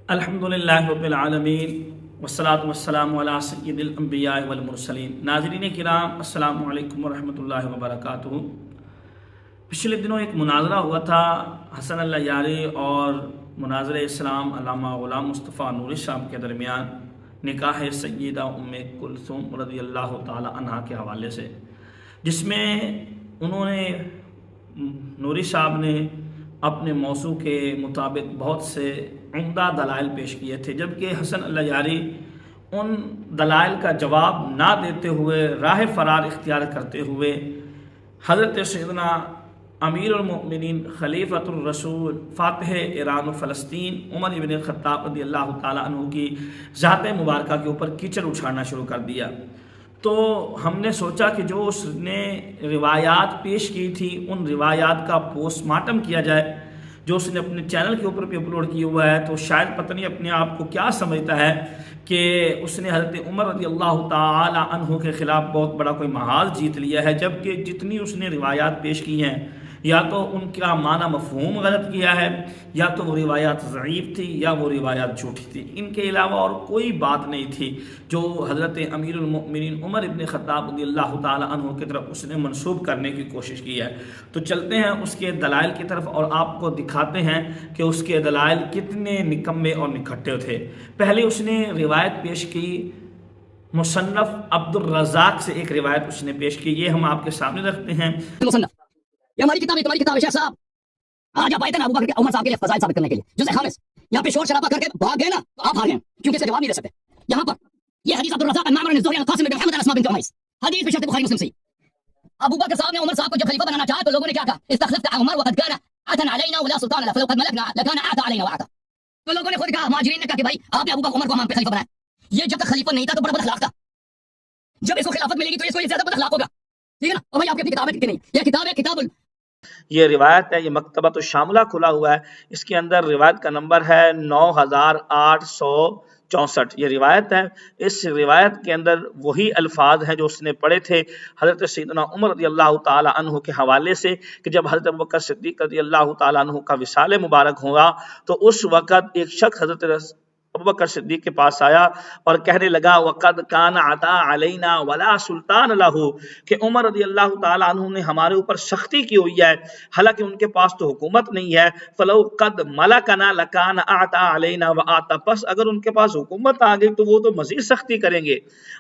الحمدللہ رب العالمین والصلاة والسلام علی سید الانبیاء والمرسلین۔ ناظرین کرام، السلام علیکم ورحمۃ اللہ وبرکاتہ۔ پچھلے دنوں ایک مناظرہ ہوا تھا حسن اللہ یاری اور مناظر اسلام علامہ غلام مصطفیٰ نوری صاحب کے درمیان نکاح سیدہ ام کلثوم رضی اللہ تعالی عنہا کے حوالے سے، جس میں انہوں نے نوری صاحب نے اپنے موضوع کے مطابق بہت سے عمدہ دلائل پیش کیے تھے، جبکہ حسن اللہ یاری ان دلائل کا جواب نہ دیتے ہوئے راہ فرار اختیار کرتے ہوئے حضرت سیدنا امیر المؤمنین خلیفۃ الرسول فاتح ایران و فلسطین عمر ابن خطاب رضی اللہ تعالیٰ عنہ کی ذات مبارکہ کے اوپر کیچڑ اچھاڑنا شروع کر دیا۔ تو ہم نے سوچا کہ جو اس نے روایات پیش کی تھی ان روایات کا پوسٹ مارٹم کیا جائے، جو اس نے اپنے چینل کے اوپر بھی اپلوڈ کیا ہوا ہے۔ تو شاید پتہ نہیں اپنے آپ کو کیا سمجھتا ہے کہ اس نے حضرت عمر رضی اللہ تعالی عنہ کے خلاف بہت بڑا کوئی محاذ جیت لیا ہے، جبکہ جتنی اس نے روایات پیش کی ہیں یا تو ان کا معنی مفہوم غلط کیا ہے، یا تو وہ روایات ضعیف تھی، یا وہ روایات جھوٹی تھی۔ ان کے علاوہ اور کوئی بات نہیں تھی جو حضرت امیر المؤمنین عمر ابن خطاب رضی اللہ تعالی عنہ کی طرف اس نے منسوب کرنے کی کوشش کی ہے۔ تو چلتے ہیں اس کے دلائل کی طرف اور آپ کو دکھاتے ہیں کہ اس کے دلائل کتنے نکمے اور نکھٹے تھے۔ پہلے اس نے روایت پیش کی مصنف عبد الرزاق سے، ایک روایت اس نے پیش کی، یہ ہم آپ کے سامنے رکھتے ہیں۔ یہ ہماری کتاب ہے، تمہاری کتاب ہے شیخ صاحب۔ آج آپ آئے تھے نا ابو بکر کے عمر صاحب کے لیے فضائل ثابت کرنے کے لیے، جزء خامس۔ یہاں پہ شور شرابہ کر کے بھاگ گئے نا تو آپ ہار گئے، کیونکہ اس کا جواب نہیں دے سکتے۔ یہاں پر یہ حدیث عبد الرزاق المعمر عن الزهري عن القاسم بن محمد عن اسماء بنت عميس، حدیث بشرط بخاری مسلم سے۔ ابو بکر صاحب نے عمر صاحب کو جب خلیفہ بنانا چاہا تو لوگوں نے کیا کہا؟ استخلفت عمر وقد كان عتا علينا ولا سلطان لنا فلو قد ملكنا لكان اعتى علينا واعتى۔ تو لوگوں نے خود کہا، مہاجرین نے کہا کہ بھائی آپ نے ابو بکر عمر کو ہم پہ خلیفہ بنایا، یہ جب تک خلیفہ نہیں تھا تو بڑا بد اخلاق تھا، جب اس کو خلافت ملے گی تو اس کو زیادہ بد اخلاق ہوگا، ٹھیک ہے نا؟ اور بھائی آپ کی کتابیں کتنی نہیں، یہ کتاب ہے کتاب یہ روایت ہے، یہ مکتبۃ الشاملہ کھلا ہوا ہے، اس کے اندر روایت کا نمبر ہے 9864۔ یہ روایت ہے، اس روایت کے اندر وہی الفاظ ہیں جو اس نے پڑھے تھے حضرت سیدنا عمر رضی اللہ تعالی عنہ کے حوالے سے، کہ جب حضرت ابوبکر صدیق رضی اللہ تعالی عنہ کا وصال مبارک ہوا تو اس وقت ایک شخص حضرت ابوبکر صدیق کے پاس آیا اور کہنے لگا وقد کان عطا علینا ولا سلطان لہ، کہ عمر رضی اللہ تعالی عنہ نے ہمارے اوپر سختی کی ہوئی ہے حالانکہ ان کے پاس تو حکومت نہیں ہے، فلو قد ملکنا لکان اعطا علینا واعطى، پس اگر ان کے پاس حکومت آ گئی تو وہ تو مزید سختی کریں گے۔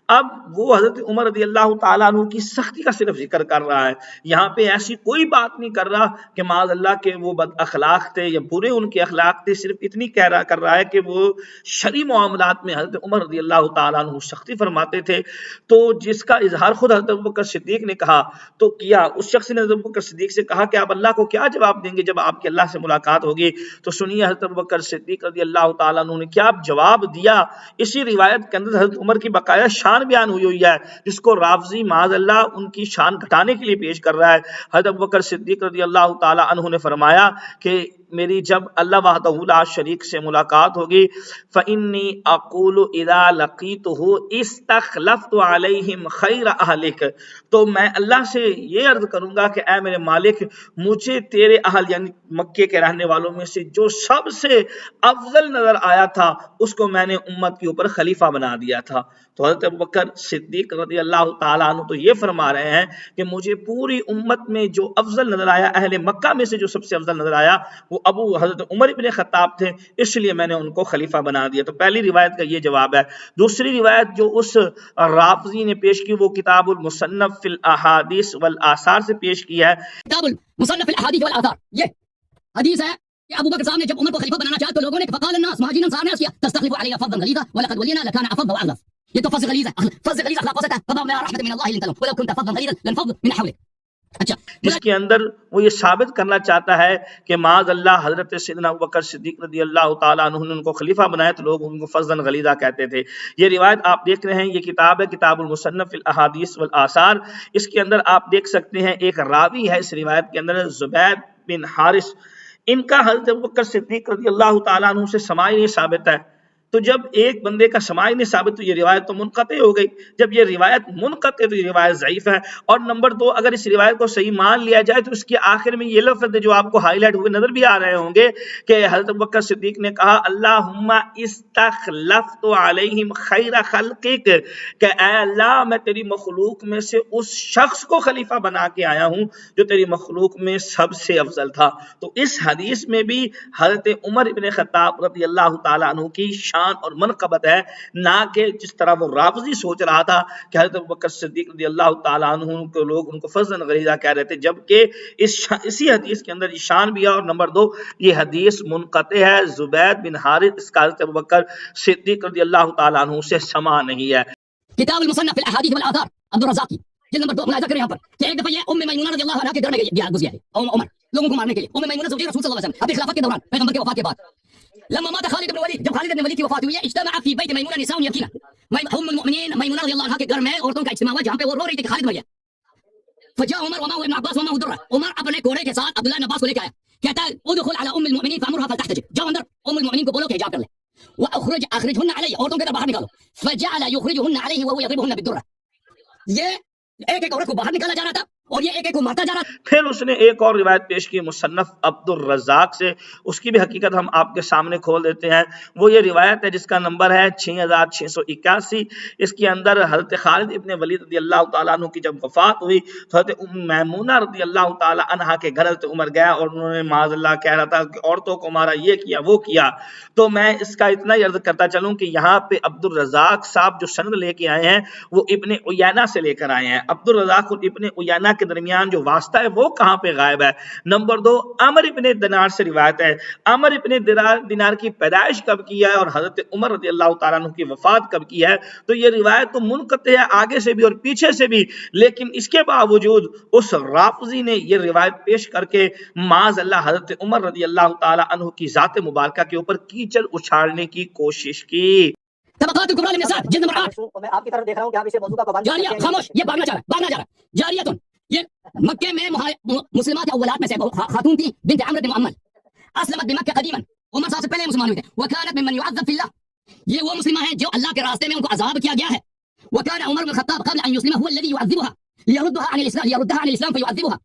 اب وہ حضرت عمر رضی اللہ تعالی عنہ کی سختی کا صرف ذکر کر رہا ہے، یہاں پہ ایسی کوئی بات نہیں کر رہا کہ معاذ اللہ کہ وہ بد اخلاق تھے یا برے ان کے اخلاق تھے، صرف اتنی کر رہا ہے کہ وہ شرعی معاملات میں حضرت عمر رضی اللہ تعالیٰ عنہ سختی فرماتے تھے۔ تو جس کا اظہار خود حضرت ابوبکر صدیق نے کہا تو کیا، اس شخص نے حضرت ابوبکر صدیق سے کہا کہ آپ اللہ کو کیا جواب دیں گے جب آپ کی اللہ سے ملاقات ہوگی؟ تو سنیے حضرت ابوبکر صدیق رضی اللہ تعالیٰ عنہ نے کیا جواب دیا۔ اسی روایت کے اندر حضرت عمر کی باقاعدہ شان بیان ہوئی ہے، جس کو رافضی معاذ اللہ ان کی شان گھٹانے کے لیے پیش کر رہا ہے۔ حضرت ابوبکر صدیق رضی اللہ تعالیٰ عنہ نے فرمایا کہ میری جب اللہ وحدہ لا شریک سے ملاقات ہوگی فإنی اقول اذا لقیتہ استخلفت علیہم خیر اہلک، تو میں اللہ سے یہ عرض کروں گا کہ اے میرے مالک، مجھے تیرے اہل یعنی مکے کے رہنے والوں میں سے جو سب سے افضل نظر آیا تھا اس کو میں نے امت کے اوپر خلیفہ بنا دیا تھا۔ تو حضرت ابوبکر صدیق رضی اللہ تعالیٰ عنہ تو یہ فرما رہے ہیں کہ مجھے پوری امت میں جو افضل نظر آیا، اہل مکہ میں سے جو سب سے افضل نظر آیا وہ ابو حضرت عمر ابن خطاب تھے، اس لیے میں نے ان کو خلیفہ بنا دیا۔ تو پہلی روایت کا یہ جواب ہے۔ دوسری روایت جو اس رافضی نے پیش کی وہ کتاب المصنف فی الاحادیث والآثار سے پیش کی ہے۔ کتاب المصنف فی الاحادیث والآثار، یہ حدیث ہے کہ ابو بکر صاحب نے جب عمر کو خلیفہ بنانا چاہا تو لوگوں نے فقال الناس، مہاجرین انصار نے کیا، تستخلف علینا فضلا غلیظا ولقد ولینا لکان افضل واغلظ، یہ تو فضل غلیظ ہے، فضل غلیظ اخلاق ہوتا ہے، فضل من رحمت من اللہ لنت ولو كنت فضلا غلیظا لانفضوا من حولك۔ اچھا، جس کے اندر وہ یہ ثابت کرنا چاہتا ہے کہ معاذ اللہ حضرت سیدنا ابوبکر صدیق رضی اللہ تعالیٰ عنہ نے ان کو خلیفہ بنایا تو لوگ ان کو فضلا غلیظا کہتے تھے۔ یہ روایت آپ دیکھ رہے ہیں، یہ کتاب ہے کتاب المصنف فی الاحادیث والآثار۔ اس کے اندر آپ دیکھ سکتے ہیں ایک راوی ہے اس روایت کے اندر زبید بن حارث، ان کا حضرت ابوبکر صدیق رضی اللہ تعالیٰ عنہ سے سماع نہیں ثابت ہے، تو جب ایک بندے کا سماعی نہیں ثابت تو یہ روایت تو منقطع ہو گئی. جب یہ روایت منقطع تو یہ روایت ضعیف ہے. اور نمبر دو، اگر اس روایت کو صحیح مان لیا جائے تو اس کے آخر میں یہ لفظ جو آپ کو ہائی لائٹ ہوئے نظر بھی آ رہے ہوں گے کہ حضرت ابوبکر صدیق نے کہا اللہم استخلفت علیہم خیر خلقک، کہ اے اللہ میں تیری مخلوق میں سے اس شخص کو خلیفہ بنا کے آیا ہوں جو تیری مخلوق میں سب سے افضل تھا. تو اس حدیث میں بھی حضرت عمر ابن خطاب رضی اللہ تعالیٰ عنہ کی شان اور منقبت ہے، نہ کہ جس طرح وہ رافضی سوچ رہا تھا کہ حضرت ابوبکر صدیق رضی اللہ تعالیٰ عنہ کے لوگ ان کو فضل غریزہ کہہ رہے تھے، جبکہ اسی حدیث کے اندر شان بھی ہے. اور نمبر دو، یہ حدیث منقطع ہے. زبید بن حارث اس کا حضرت ابوبکر صدیق رضی اللہ تعالیٰ عنہ سے سماع نہیں ہے. کتاب المصنف فی الاحادیث والآثار عبد الرزاق کی جلد نمبر 2 ملاحظہ کریں یہاں پر کہ ایک دفعہ یہ ام میمونہ رضی اللہ عنہا کے گھر میں گھس گیا ہے عمر لوگوں کو مارنے کے لیے. ام میمونہ زوجہ رسول صلی اللہ علیہ وسلم اپنی خلافت کے دوران پیغمبر کی وفات کے بعد لما مات خالد بن ولید، جب خالد بن ولید کی وفات ہوئی ہے اجتمع فی بیت میمونہ نساء یبکین، ام المؤمنین میمونہ رضی اللہ عنہا کے گھر میں عورتوں کا اجتماع ہوا جہاں پہ وہ رو رہی تھی کہ خالد مر گیا. فجاء عمر ومعه ابن عباس ومعه درہ، عمر اپنے کوڑے کے ساتھ عبداللہ بن عباس کو لے کے آیا، کہتا ہے ادخل على ام المؤمنین فامرها فلتحتجب، جاؤ اندر ام المؤمنین کو بولو کہ حجاب کر لے. اخرجهن علی، عورتوں کے باہر نکالو. فجعل يخرجهن علیہ وهو يضربهن بالدرہ. یہ ایک عورت کو باہر نکالا جا رہا تھا اور یہ ایک کو مارتا جا رہا تھا. پھر اس نے ایک اور روایت پیش کی مصنف عبد الرزاق سے، اس کی بھی حقیقت ہم آپ کے سامنے کھول دیتے ہیں. وہ یہ روایت ہے جس کا نمبر ہے 6681. اس کے اندر حضرت خالد ابن ولید رضی اللہ تعالیٰ عنہ کی جب وفات ہوئی تو حضرت ام میمونہ رضی اللہ تعالیٰ عنہا کے گھر حضرت عمر گیا اور انہوں نے معاذ اللہ کہہ رہا تھا کہ عورتوں کو مارا، یہ کیا وہ کیا. تو میں اس کا اتنا ہی عرض کرتا چلوں کہ یہاں پہ عبد الرزاق صاحب جو سند لے کے آئے ہیں وہ ابن عیینہ سے لے کر آئے ہیں. عبد الرزاق اور ابن عیینہ کے درمیان جو واسطہ ہے وہ کہاں پہ غائب ہے. نمبر دو، عمر ابن دینار سے روایت ہے. عمر ابن دینار کی پیدائش کب کی ہے اور حضرت عمر رضی اللہ تعالیٰ عنہ کی وفات کب کی ہے؟ تو یہ روایت تو منقطع ہے آگے سے بھی اور پیچھے سے بھی، لیکن اس کے باوجود اس رافضی نے یہ روایت پیش کر کے معاذ اللہ حضرت عمر رضی اللہ تعالیٰ عنہ کی ذات مبارکہ کے اوپر کیچڑ اچھالنے کی کوشش کی. طبقات الکبریٰ للنساء جلد نمبر 8. میں آپ کی طرف دیکھ رہا ہوں کہ آپ اسے موضوع کا پابند جاریہ، خاموش، یہ بھاگنا چاہ رہا ہے. جاریتن، یہ مکے میں مسلمات اولاد میں سے خاتون تھی، بنت عمرو بن معمر، اسلمت بمکہ قدیما، عمر صاحب سے پہلے مسلمان ہوئے تھے. وکانت ممن يعذب فی اللہ، یہ وہ مسلمہ ہیں جو اللہ کے راستے میں ان کو عذاب کیا گیا ہے. وکان عمر بن الخطاب قبل ان يسلم هو الذي يعذبها ليردها عن الاسلام فيعذبها.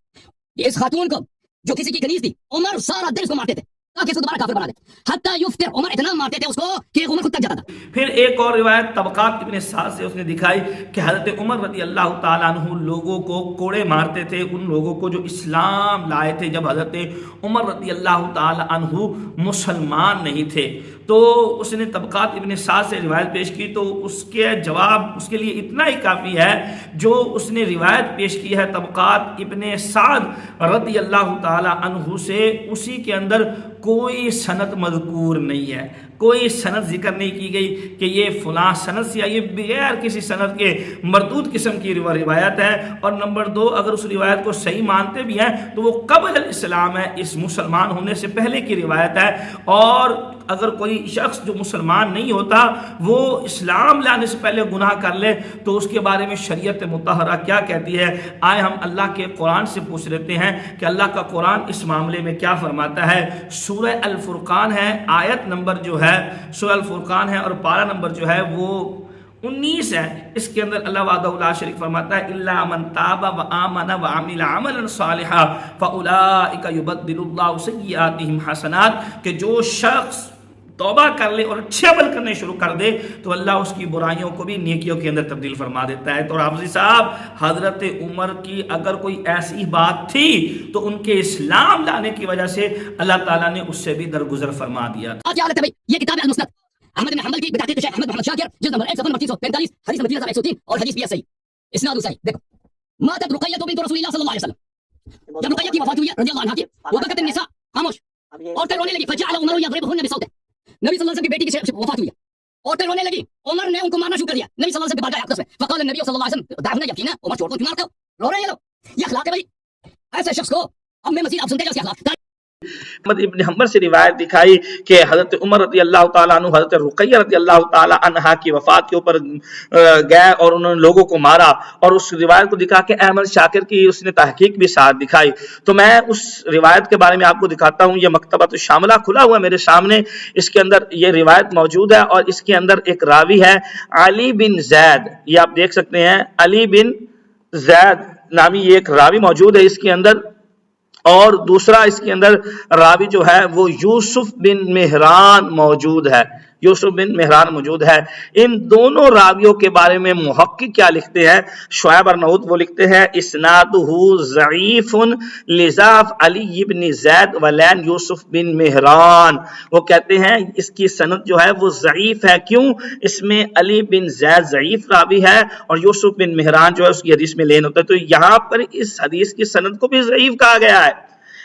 اس خاتون کو جو کسی کی کنیز تھی، عمر سارا دن اس کو مارتے تھے تاکہ اس کو دوبارہ کافر بنا دے. حتی یفتر، عمر اتنا مارتے تھے اس کو کہ عمر خود تک جاتا تھا. پھر ایک اور روایت طبقات ابن سعد سے اس نے دکھائی کہ حضرت عمر رضی اللہ تعالیٰ عنہ لوگوں کو کوڑے مارتے تھے، ان لوگوں کو جو اسلام لائے تھے جب حضرت عمر رضی اللہ تعالیٰ عنہ مسلمان نہیں تھے. تو اس نے طبقات ابن سعد سے روایت پیش کی تو اس کے جواب اس کے لیے اتنا ہی کافی ہے جو اس نے روایت پیش کی ہے طبقات ابن سعد رضی اللہ تعالیٰ عنہ سے، اسی کے اندر کوئی سند مذکور نہیں ہے، کوئی سند ذکر نہیں کی گئی کہ یہ فلاں سند سے، یہ بغیر کسی سند کے مردود قسم کی روایت ہے. اور نمبر دو، اگر اس روایت کو صحیح مانتے بھی ہیں تو وہ قبل الاسلام ہے، اس مسلمان ہونے سے پہلے کی روایت ہے. اور اگر کوئی شخص جو مسلمان نہیں ہوتا وہ اسلام لانے سے پہلے گناہ کر لے تو اس کے بارے میں شریعت مطہرہ کیا کہتی ہے؟ آئے ہم اللہ کے قرآن سے پوچھ لیتے ہیں کہ اللہ کا قرآن اس معاملے میں کیا فرماتا ہے. سورہ الفرقان ہے، آیت نمبر جو ہے سورہ الفرقان ہے اور پارہ نمبر جو ہے وہ 19 ہے. اس کے اندر اللہ وحدہ لا شریک فرماتا ہے الا من تاب وآمن وعمل عملا صالحا فاولئک یبدل اللہ سیئاتہم حسنات، کہ جو شخص توبہ کر لے اور اچھے عمل کرنے شروع کر دے تو اللہ اس کی برائیوں کو بھی نیکیوں کے اندر تبدیل فرما دیتا ہے. تو حافظ صاحب، حضرت عمر کی اگر کوئی ایسی بات تھی تو ان کے اسلام لانے کی وجہ سے اللہ تعالیٰ نے اس سے بھی درگزر فرما دیا تھا. یہ کتاب ہے المسند احمد بن حنبل کی بتحقیق شیخ احمد محمد شاکر، جلد نمبر 1 صفحہ نمبر 345، حدیث نمبر 3103 اور حدیث بھی صحیح، اسناد صحیح. دیکھو، ماتت رقیہ بنت رسول اللہ صلی اللہ علیہ وسلم، جب رقیہ کی وفات ہوئی رضی اللہ عنہا کی، وبکت النساء، خاموش، عورتیں رونے لگی. فجعل عمر یضربهن بصوته، نبی صلی اللہ علیہ وسلم کی بیٹی کی وفات ہوئی ہے، عورتیں رونے لگی، عمر نے ان کو مارنا شروع کر دیا. نبی صلی اللہ علیہ وسلم کے بعد آپس میں فقال النبی صلی اللہ علیہ وسلم دعونا یبکین، عمر چھوڑ دو، کیوں مارتے ہو، رو رہے ہیں یہ لوگ. یہ اخلاق ہے بھائی ایسے شخص کو. اب میں مزید آپ سنتے ہیں اس کے اخلاق. احمد ابن حنبل سے روایت دکھائی کہ حضرت عمر رضی اللہ تعالیٰ عنہ حضرت رقیہ رضی اللہ تعالیٰ عنہا کی وفات کے اوپر گئے اور انہوں نے لوگوں کو مارا، اور اس روایت کو دکھا کے احمد شاکر کی اس نے تحقیق بھی ساتھ دکھائی۔ تو میں اس روایت کے بارے میں آپ کو دکھاتا ہوں، یہ مکتبۃ الشاملہ کھلا ہوا میرے سامنے، اس کے اندر یہ روایت موجود ہے، اور اس کے اندر ایک راوی ہے علی بن زید، یہ آپ دیکھ سکتے ہیں علی بن زید نامی یہ ایک راوی موجود ہے اس کے اندر، اور دوسرا اس کے اندر راوی جو ہے وہ یوسف بن مہران موجود ہے، یوسف بن مہران موجود ہے۔ ان دونوں راویوں کے بارے میں محقق کیا لکھتے ہیں؟ شعیب ارناؤت وہ لکھتے ہیں اسنادہ ضعیف لضعف علی بن زید ولین یوسف بن مہران، وہ کہتے ہیں اس کی سند جو ہے وہ ضعیف ہے، کیوں؟ اس میں علی بن زید ضعیف راوی ہے اور یوسف بن مہران جو ہے اس کی حدیث میں لین ہوتا ہے، تو یہاں پر اس حدیث کی سند کو بھی ضعیف کہا گیا ہے۔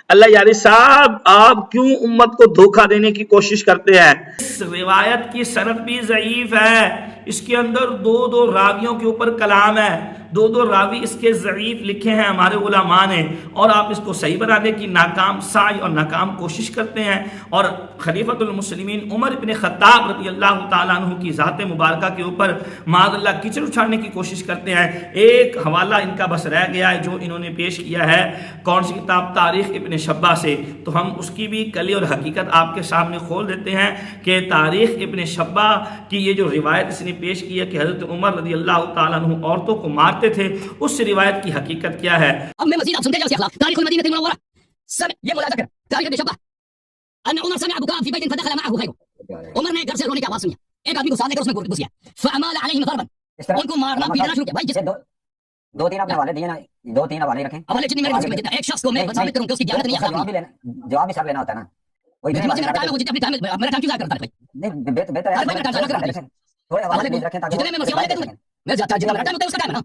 اللہ یاری صاحب آپ کیوں امت کو دھوکہ دینے کی کوشش کرتے ہیں؟ اس روایت کی سند بھی ضعیف ہے، اس کے اندر دو راویوں کے اوپر کلام ہے، دو راوی اس کے ضعیف لکھے ہیں ہمارے علماء نے، اور آپ اس کو صحیح بنانے کی ناکام سعی اور ناکام کوشش کرتے ہیں، اور خلیفۃ المسلمین عمر ابن خطاب رضی اللہ تعالیٰ عنہ کی ذات مبارکہ کے اوپر معاذ اللہ کیچڑ اچھالنے کی کوشش کرتے ہیں۔ ایک حوالہ ان کا بس رہ گیا ہے جو انہوں نے پیش کیا ہے، کون سی کتاب؟ تاریخ ابن شبہ سے، تو ہم اس کی بھی کلی اور حقیقت آپ کے سامنے کھول دیتے ہیں کہ تاریخ ابن شبہ کی یہ جو روایت اس نے پیش کی ہے کہ حضرت عمر رضی اللہ تعالیٰ عنہ عورتوں کو مارتے تھے، اس روایت کی حقیقت کیا ہے؟ اب میں مزید آپ سنتے جائیں اخلاق تاریخ المدینہ المنورہ سمع یہ ملاحظہ کر تاریخ ابن شبہ ان عمر سمع بكاء في بيت فدخل معه غيره، عمر نے گھر سے رونے کی آواز سنی، ایک آدمی کو ساتھ لے کر اس میں گھس گیا، فعمال علیہم ضربا، ان کو مارنا پیٹنا شروع کیا۔ بھائی جس دو تین اپنے حوالے دیے نا، دو تین حوالے رکھیں، حوالے جتنی میرے مسئلے میں دیتا ہے، ایک شخص کو میں ثابت کروں کہ اس کی دیانت نہیں اخلاق نہیں، جواب بھی سب لینا ہوتا ہے نا، وہی میرا ٹائم وہ جتنا میرا ٹائم کیوں ضائع کرتا ہے؟ نہیں بہتر ہے تھوڑے حوالے نہیں رکھیں جتنے میں مسئلے دے دوں میں زیادہ جتنا میرا ٹائم ہوتا ہے اس کا ٹائم ہے نا۔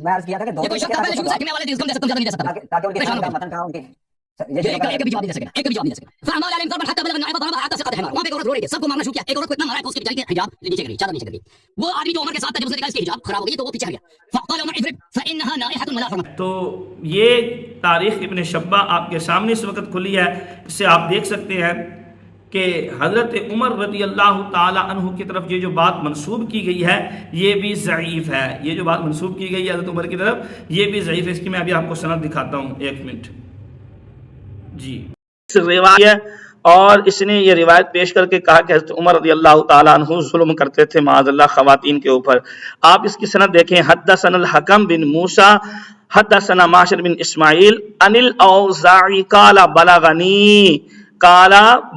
میں عرض کیا تھا کہ دو کوئی شخص پہلے شروع سے کہ میں والے دے کم زیادہ نہیں دے سکتا تاکہ ان کے متن کا ان کے ایک بھی جواب نہیں دے سکتا، ایک بھی جواب نہیں دے سکتا۔ فعمال علیہم ضربا حتى بلغ النعيم ضربا حتى سقط حمار، وہاں پہ ایک عورت رو رہی ہے، سب کو مارنا شروع کیا، ایک عورت کو اتنا مارا ہے کہ اس کے بیچارے کے حجاب نیچے گری، چادر نیچے گری، وہ آدمی جو عمر کے ساتھ تھا جب اس نے دیکھا اس کی حجاب خراب ہو گئی تو وہ پیچھے ہٹ گیا، فقال عمر اضرب فانها نائحه ولا حرمه۔ تو یہ تاریخ ابن شبہ آپ کے سامنے اس وقت کھلی ہے، اس سے آپ دیکھ سکتے ہیں کہ حضرت عمر رضی اللہ تعالی عنہ کی طرف یہ جو بات منسوب کی گئی ہے یہ بھی ضعیف ہے، یہ جو بات منسوب کی گئی ہے حضرت عمر کی طرف یہ بھی ضعیف ہے۔ اس کی میں ابھی آپ کو سند دکھاتا ہوں، ایک منٹ جی۔ اس روایت اور اس نے یہ روایت پیش کر کے کہا کہ حضرت عمر رضی اللہ تعالیٰ عنہ ظلم کرتے تھے معاذ اللہ خواتین کے اوپر۔ آپ اس کی سند دیکھیں، حدثنا الحکم بن موسیٰ حدثنا معشر بن اسماعیل عن الاوزاعی قال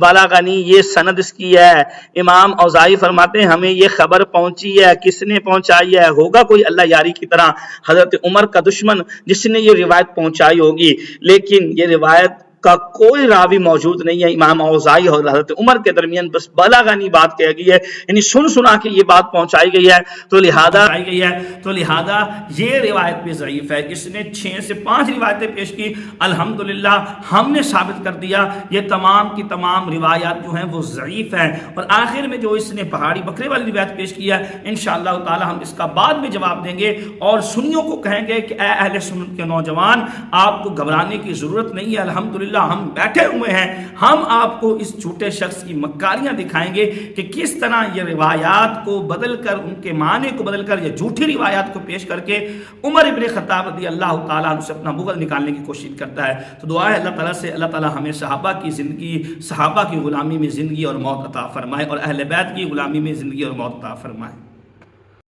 بلغنی، یہ سند اس کی ہے۔ امام اوزاعی فرماتے ہیں ہمیں یہ خبر پہنچی ہے، کس نے پہنچائی ہے؟ ہوگا کوئی اللہ یاری کی طرح حضرت عمر کا دشمن جس نے یہ روایت پہنچائی ہوگی، لیکن یہ روایت کا کوئی راوی موجود نہیں ہے امام اوزاعی اور حضرت عمر کے درمیان، بس بلغنی بات کہی گئی ہے، یعنی سنا کہ یہ بات پہنچائی گئی ہے، تو لہذا یہ روایت بھی ضعیف ہے۔ اس نے 6 سے 5 روایتیں پیش کی، الحمدللہ ہم نے ثابت کر دیا یہ تمام کی تمام روایات جو ہیں وہ ضعیف ہیں، اور آخر میں جو اس نے پہاڑی بکرے والی روایت پیش کیا انشاءاللہ تعالی ہم اس کا بعد میں جواب دیں گے، اور سنیوں کو کہیں گے کہ اے اہل سنت کے نوجوان آپ کو گھبرانے کی ضرورت نہیں ہے، الحمدللہ ہم بیٹھے ہوئے ہیں، ہم آپ کو اس جھوٹے شخص کی مکاریاں دکھائیں گے کہ کس طرح یہ روایات کو بدل کر، ان کے معنی کو بدل کر، یہ جھوٹی روایات کو پیش کر کے عمر ابن خطاب رضی اللہ تعالیٰ عنہ سے اپنا بغض نکالنے کی کوشش کرتا ہے۔ تو دعا ہے اللہ تعالیٰ سے اللہ تعالیٰ ہمیں صحابہ کی زندگی، صحابہ کی غلامی میں زندگی اور موت عطا فرمائے، اور اہل بیت کی غلامی میں زندگی اور موت عطا فرمائے۔